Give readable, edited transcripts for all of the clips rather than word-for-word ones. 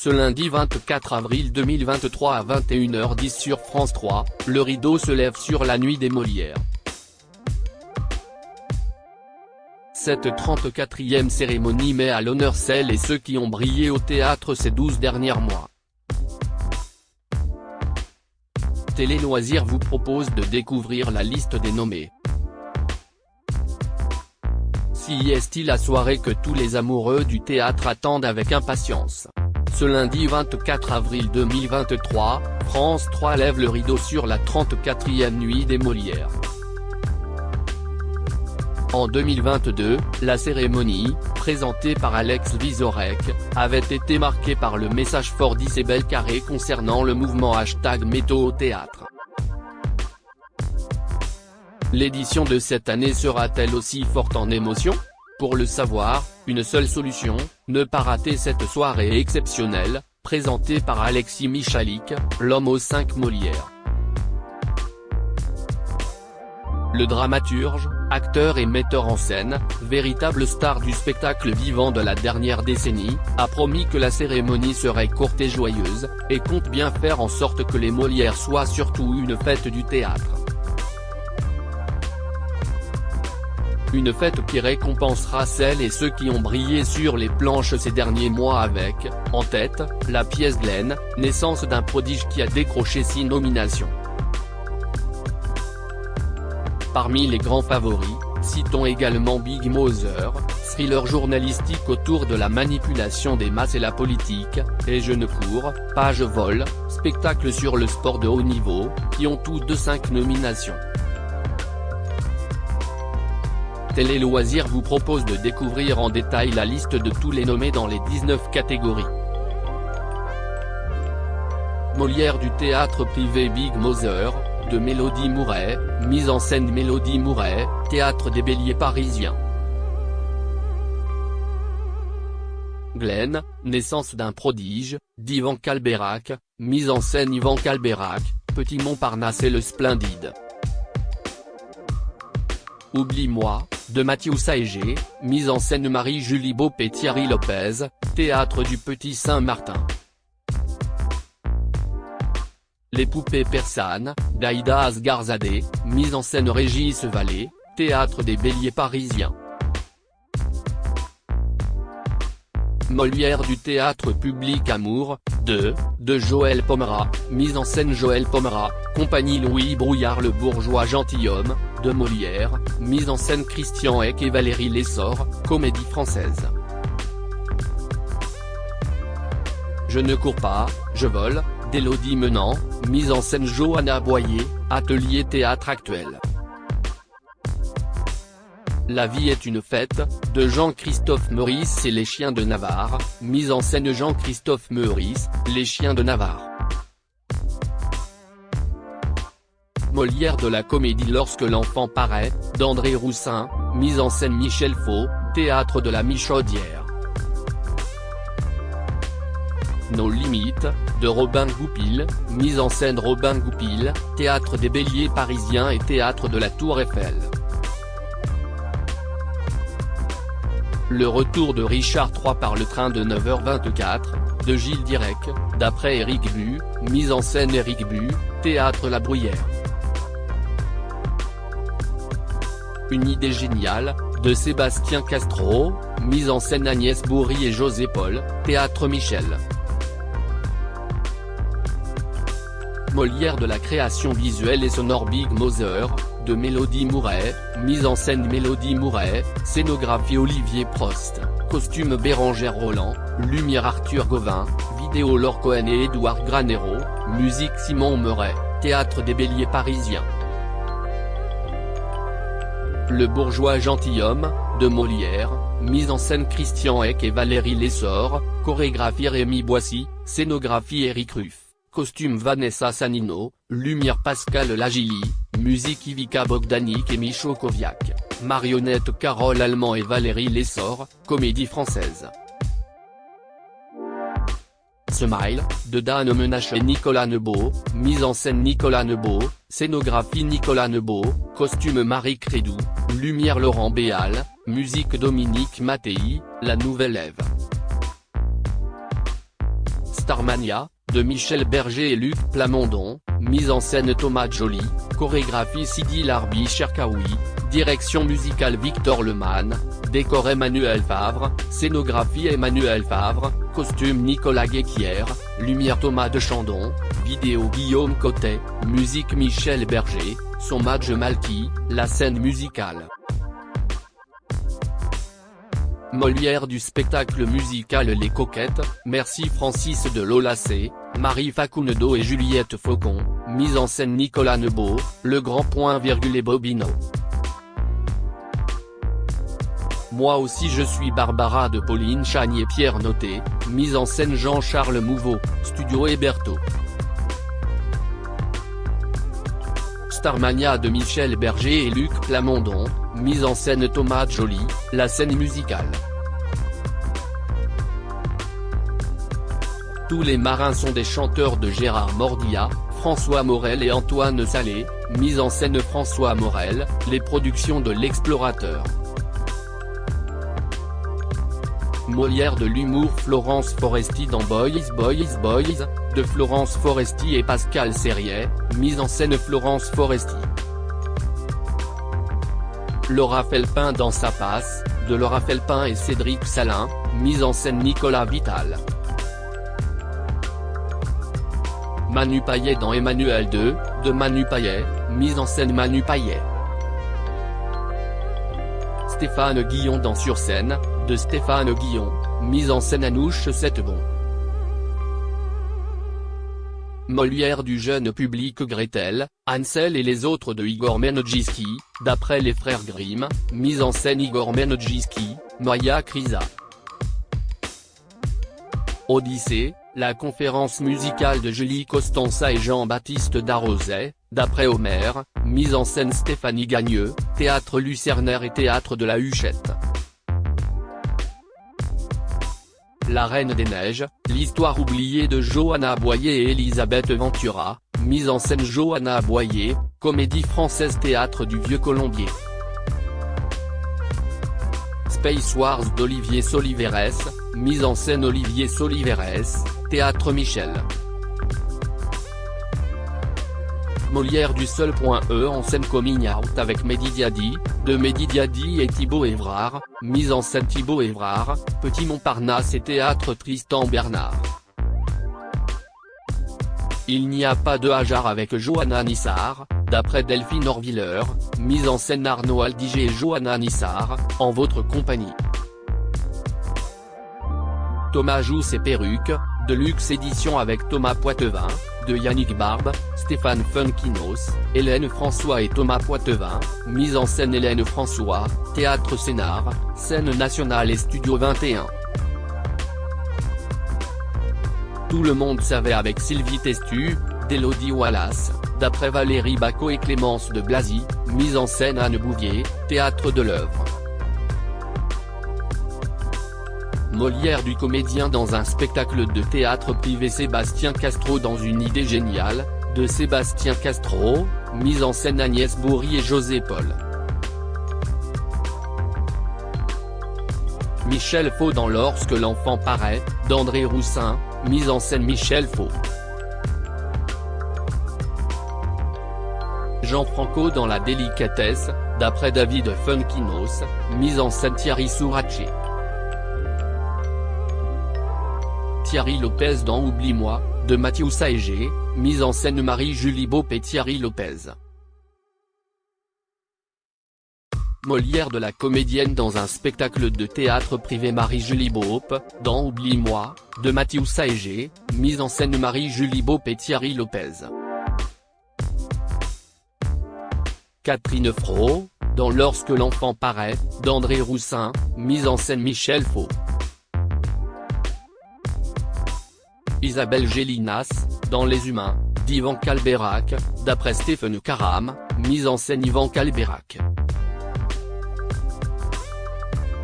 Ce lundi 24 avril 2023 à 21h10 sur France 3, le rideau se lève sur la nuit des Molières. Cette 34e cérémonie met à l'honneur celles et ceux qui ont brillé au théâtre ces 12 derniers mois. Télé Loisirs vous propose de découvrir la liste des nommés. Si est-il la soirée que tous les amoureux du théâtre attendent avec impatience. Ce lundi 24 avril 2023, France 3 lève le rideau sur la 34e nuit des Molières. En 2022, la cérémonie, présentée par Alex Vizorek, avait été marquée par le message fort d'Isabelle Carré concernant le mouvement #Métaux au théâtre. L'édition de cette année sera-t-elle aussi forte en émotion ? Pour le savoir, une seule solution, ne pas rater cette soirée exceptionnelle, présentée par Alexis Michalik, l'homme aux 5 Molières. Le dramaturge, acteur et metteur en scène, véritable star du spectacle vivant de la dernière décennie, a promis que la cérémonie serait courte et joyeuse, et compte bien faire en sorte que les Molières soient surtout une fête du théâtre. Une fête qui récompensera celles et ceux qui ont brillé sur les planches ces derniers mois avec, en tête, la pièce Glenn, naissance d'un prodige qui a décroché 6 nominations. Parmi les grands favoris, citons également Big Mother, thriller journalistique autour de la manipulation des masses et la politique, et Je ne cours pas je vole, spectacle sur le sport de haut niveau, qui ont tous 5 nominations. Télé Loisirs vous propose de découvrir en détail la liste de tous les nommés dans les 19 catégories. Molière du théâtre privé Big Mother, de Mélodie Mouret, mise en scène Mélodie Mouret, théâtre des Béliers parisiens. Glenn, naissance d'un prodige, d'Yvan Calbeyrac, mise en scène Yvan Calbeyrac, Petit Montparnasse et le Splendide. Oublie-moi, de Mathieu Saégé, mise en scène Marie-Julie Beaup et Thierry Lopez, théâtre du Petit Saint-Martin. Les poupées persanes, d'Aïda Asgharzadeh, mise en scène Régis Vallée, théâtre des Béliers parisiens. Molière du théâtre public Amour, de Joël Pomera, mise en scène Joël Pomera, compagnie Louis Brouillard Le bourgeois gentilhomme, de Molière, mise en scène Christian Eck et Valérie Lessor, comédie française. Je ne cours pas, je vole, d'Élodie Menant, mise en scène Johanna Boyer, atelier théâtre actuel. La vie est une fête, de Jean-Christophe Meurice et les chiens de Navarre, mise en scène Jean-Christophe Meurice, les chiens de Navarre. Molière de la comédie Lorsque l'enfant paraît, d'André Roussin, mise en scène Michel Faux, théâtre de la Michaudière. Nos limites, de Robin Goupil, mise en scène Robin Goupil, théâtre des Béliers parisiens et théâtre de la Tour Eiffel. Le retour de Richard III par le train de 9h24, de Gilles Dirac, d'après Éric Bu, mise en scène Éric Bu, théâtre La Bruyère. Une idée géniale, de Sébastien Castro, mise en scène Agnès Bourri et José Paul, théâtre Michel. Molière de la création visuelle et sonore Big Mother, de Mélodie Mouret, mise en scène Mélodie Mouret, scénographie Olivier Prost, costume Bérengère Roland, lumière Arthur Gauvin, vidéo Laure Cohen et Édouard Granero, musique Simon Meuret, théâtre des Béliers parisiens. Le bourgeois gentilhomme, de Molière, mise en scène Christian Eck et Valérie Lessor, chorégraphie Rémi Boissy, scénographie Éric Ruff, costume Vanessa Sanino, lumière Pascal Lagili, musique Ivica Bogdanic et Micho Koviak, marionnette Carole Allemand et Valérie Lessor, comédie française. Smile, de Dan Menache et Nicolas Nebeau, mise en scène Nicolas Nebeau, scénographie Nicolas Nebeau, costume Marie Crédou, lumière Laurent Béal, musique Dominique Mattei, La Nouvelle Ève. Starmania, de Michel Berger et Luc Plamondon, mise en scène Thomas Joly, chorégraphie Sidi Larbi Cherkaoui, direction musicale Victor Lemann, décor Emmanuel Favre, scénographie Emmanuel Favre, costume Nicolas Guéquière, lumière Thomas de Chandon, vidéo Guillaume Cotet, musique Michel Berger, son Madge Malky, la scène musicale. Molière du spectacle musical Les Coquettes, merci Francis de Lolacé, Marie Facundo et Juliette Faucon, mise en scène Nicolas Nebeau, Le Grand Point virgule et Bobino. Moi aussi je suis Barbara de Pauline Chagnier-Pierre Noté, mise en scène Jean-Charles Mouveau, studio Héberto. Starmania de Michel Berger et Luc Plamondon, mise en scène Thomas Joly, la scène musicale. Tous les marins sont des chanteurs de Gérard Mordia, François Morel et Antoine Salé, mise en scène François Morel, les productions de l'Explorateur. Molière de l'humour Florence Foresti dans Boys Boys Boys, de Florence Foresti et Pascal Sériet, mise en scène Florence Foresti. Laura Felpin dans Sa passe, de Laura Felpin et Cédric Salin, mise en scène Nicolas Vital. Manu Payet dans Emmanuel 2, de Manu Payet, mise en scène Manu Payet. Stéphane Guillon dans Sur scène, de Stéphane Guillon, mise en scène Anouche Setbon. Molière du jeune public Gretel, Hansel et les autres de Igor Menodjiski, d'après les frères Grimm, mise en scène Igor Menodjiski, Maya Krisa. Odyssée, la conférence musicale de Julie Costanza et Jean-Baptiste Darrouzet, d'après Homer, mise en scène Stéphanie Gagneux, Théâtre Lucernaire et Théâtre de la Huchette. La Reine des Neiges, l'histoire oubliée de Johanna Boyer et Elisabeth Ventura, mise en scène Johanna Boyer, comédie française Théâtre du Vieux Colombier. Space Wars d'Olivier Soliveres, mise en scène Olivier Soliveres, Théâtre Michel. Molière du seul point E en scène Coming Out avec Mehdi Diadi, de Mehdi Diadi et Thibaut Évrard, mise en scène Thibaut Évrard, Petit Montparnasse et Théâtre Tristan Bernard. Il n'y a pas de hasard avec Johanna Nissar, d'après Delphine Orviller, mise en scène Arnaud Aldiger et Johanna Nissar, en votre compagnie. Thomas Jousse et Perruque, de Luxe Édition avec Thomas Poitevin, de Yannick Barbe, Stéphane Funkinos, Hélène François et Thomas Poitevin, mise en scène Hélène François, Théâtre Sénart, Scène Nationale et Studio 21. Tout le monde savait avec Sylvie Testu, d'Élodie Wallace, d'après Valérie Bacot et Clémence de Blazy, mise en scène Anne Bouvier, Théâtre de l'œuvre. Molière du comédien dans un spectacle de théâtre privé Sébastien Castro dans une idée géniale, de Sébastien Castro, mise en scène Agnès Bourri et José Paul. Michel Faux dans Lorsque l'enfant paraît, d'André Roussin, mise en scène Michel Faux. Jean Franco dans La délicatesse, d'après David Funkinos, mise en scène Thierry Souraché. Thierry Lopez dans Oublie-moi, de Mathieu Saégé, mise en scène Marie-Julie Beaup et Thierry Lopez. Molière de la comédienne dans un spectacle de théâtre privé Marie-Julie Beaup, dans Oublie-moi, de Mathieu Saégé, mise en scène Marie-Julie Beaup et Thierry Lopez. Catherine Fro, dans Lorsque l'enfant paraît, d'André Roussin, mise en scène Michel Faux. Isabelle Gélinas, dans Les Humains, d'Yvan Calberac, d'après Stéphane Caram, mise en scène Yvan Calberac.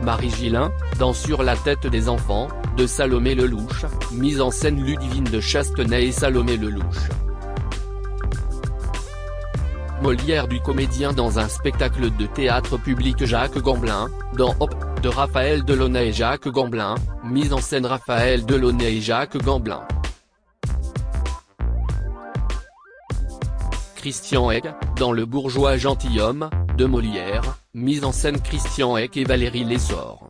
Marie Gillin, dans Sur la tête des enfants, de Salomé Lelouch, mise en scène Ludivine de Chastenay et Salomé Lelouch. Molière du comédien dans un spectacle de théâtre public Jacques Gamblin, dans Hop, de Raphaël Delaunay et Jacques Gamblin, mise en scène Raphaël Delaunay et Jacques Gamblin. Christian Hec, dans Le bourgeois gentilhomme, de Molière, mise en scène Christian Hec et Valérie Lessor.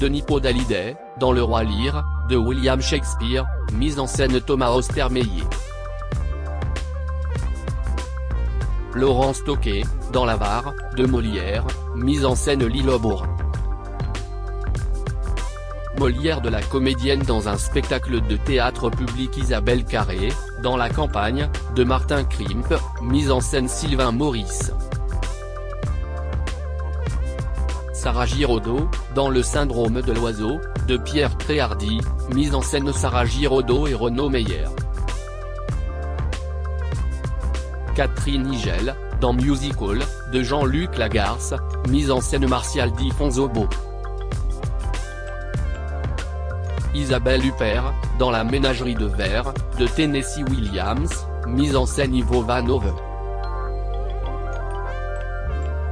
Denis Podalydey, dans Le Roi Lear, de William Shakespeare, mise en scène Thomas Ostermeyer. Laurence Tocqué, dans L'Avare, de Molière, mise en scène Lilo Bourin. Molière de la comédienne dans un spectacle de théâtre public Isabelle Carré, dans La Campagne, de Martin Krimp, mise en scène Sylvain Maurice. Sarah Giraudot, dans Le syndrome de l'oiseau, de Pierre Tréhardy, mise en scène Sarah Giraudot et Renaud Meyer. Catherine Higel, dans Musical, de Jean-Luc Lagarce, mise en scène Martial Di Fonzobo. Isabelle Huppert, dans La ménagerie de verre, de Tennessee Williams, mise en scène Ivo Van Hove.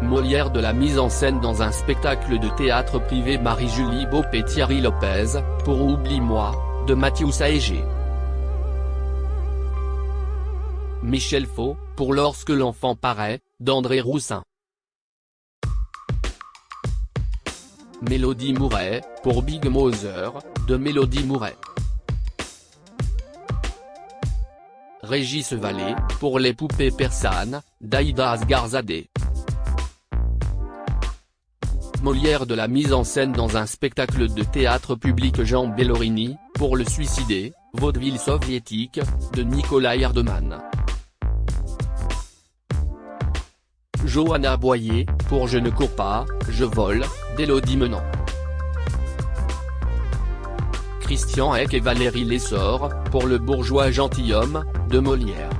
Molière de la mise en scène dans un spectacle de théâtre privé Marie-Julie Beaup et Thierry Lopez, pour Oublie-moi, de Mathieu Saégé. Michel Faux, pour Lorsque l'enfant paraît, d'André Roussin. Mélodie Mouret, pour Big Mother, de Mélodie Mouret. Régis Vallée, pour Les poupées persanes, d'Aïda Asgarzadeh. Molière de la mise en scène dans un spectacle de théâtre public Jean Bellorini, pour Le suicidé, vaudeville soviétique, de Nikolai Ardeman. Johanna Boyer, pour Je ne cours pas, je vole, d'Élodie Menant. Christian Hec et Valérie Lessor, pour Le bourgeois gentilhomme, de Molière.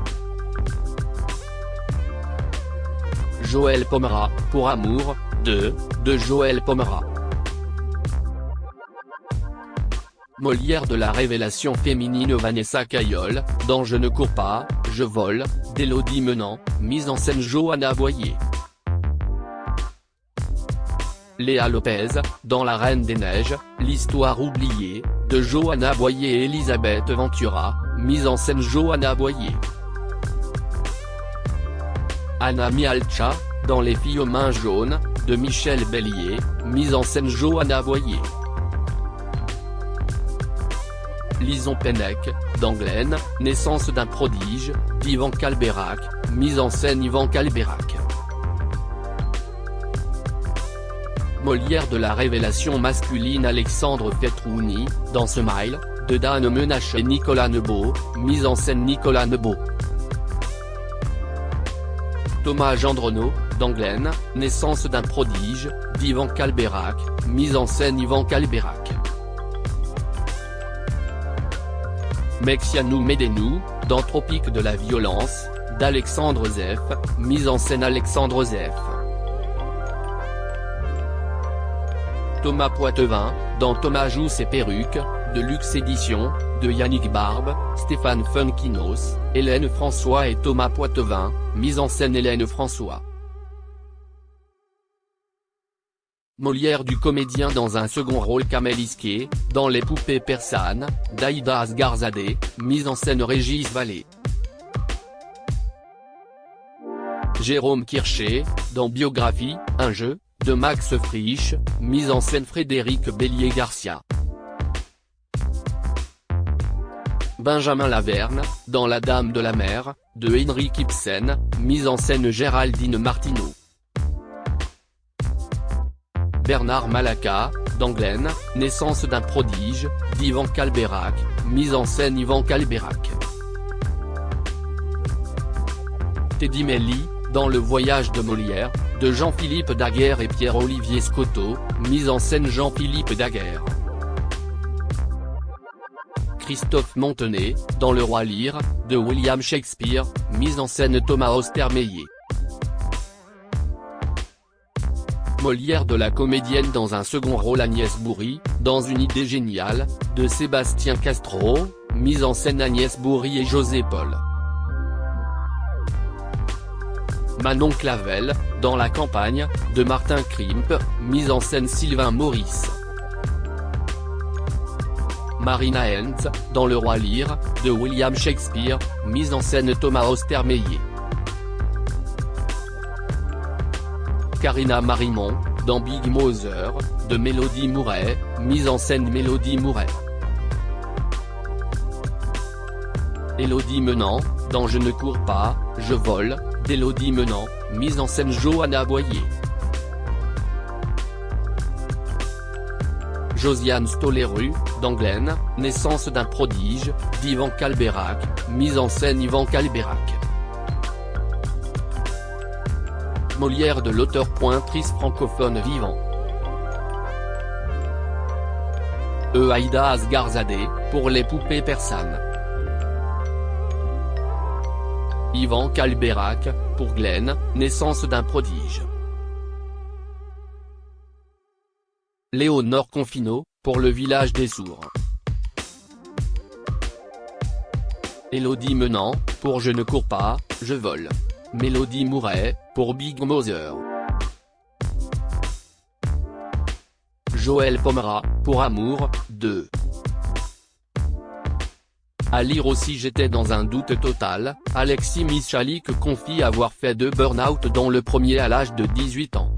Joël Pomera, pour Amour, de Joël Pomera. Molière de la révélation féminine Vanessa Caillol, dans Je ne cours pas, je vole, d'Élodie Menant, mise en scène Johanna Boyer. Léa Lopez, dans La Reine des Neiges, l'histoire oubliée, de Johanna Boyer et Elisabeth Ventura, mise en scène Johanna Boyer. Anna Mialcha, dans Les filles aux mains jaunes, de Michel Bellier, mise en scène Johanna Boyer. Lison Pennec, dans Glenn, naissance d'un prodige, d'Yvan Calberac, mise en scène Yvan Calberac. Molière de la révélation masculine Alexandre Fetrouni, dans Smile, de Dan Menache et Nicolas Nebeau, mise en scène Nicolas Nebeau. Thomas Gendronneau, dans Glenn, naissance d'un prodige, d'Yvan Calberac, mise en scène Yvan Calberac. Mexianou Medenou, dans Tropique de la violence, d'Alexandre Zeff, mise en scène Alexandre Zeff. Thomas Poitevin, dans Thomas joue ses perruques, de Luxe Édition, de Yannick Barbe, Stéphane Funkinos, Hélène François et Thomas Poitevin, mise en scène Hélène François. Molière du comédien dans un second rôle Kamel Isquet, dans Les poupées persanes, d'Aïda Asgarzadeh, mise en scène Régis Vallée. Jérôme Kircher, dans Biographie, un jeu, de Max Frisch, mise en scène Frédéric Bélier-Garcia. Benjamin Laverne, dans La Dame de la Mer, de Henrik Ibsen, mise en scène Géraldine Martineau. Bernard Malaka, dans Glenn, naissance d'un prodige, d'Yvan Calberac, mise en scène Yvan Calberac. Teddy Melly, dans Le voyage de Molière, de Jean-Philippe Daguerre et Pierre-Olivier Scotto, mise en scène Jean-Philippe Daguerre. Christophe Montenay, dans Le Roi Lear, de William Shakespeare, mise en scène Thomas Ostermeyer. Molière de la comédienne dans un second rôle Agnès Bourri, dans Une idée géniale, de Sébastien Castro, mise en scène Agnès Bourri et José Paul. Manon Clavel, dans La Campagne, de Martin Krimp, mise en scène Sylvain Maurice. Marina Hens, dans Le Roi Lear, de William Shakespeare, mise en scène Thomas Ostermeyer. Karina Marimon, dans Big Mother, de Mélodie Mouret, mise en scène Mélodie Mouret. Élodie Menant, dans Je ne cours pas, je vole, d'Élodie Menant, mise en scène Johanna Boyer. Josiane Stoléru, dans Glenn, naissance d'un prodige, d'Ivan Calberac, mise en scène Ivan Calberac. Molière de l'auteur-pointrice francophone vivant. Aïda Asgarzadeh, pour les poupées persanes. Ivan Calberac, pour Glenn, naissance d'un prodige. Léonore Confinot, pour Le village des sourds. Élodie Menant, pour Je ne cours pas, je vole. Mélodie Mouret, pour Big Mother. Joël Pomera, pour Amour, 2. À lire aussi J'étais dans un doute total, Alexis Michalik confie avoir fait 2 burn-out dont le premier à l'âge de 18 ans.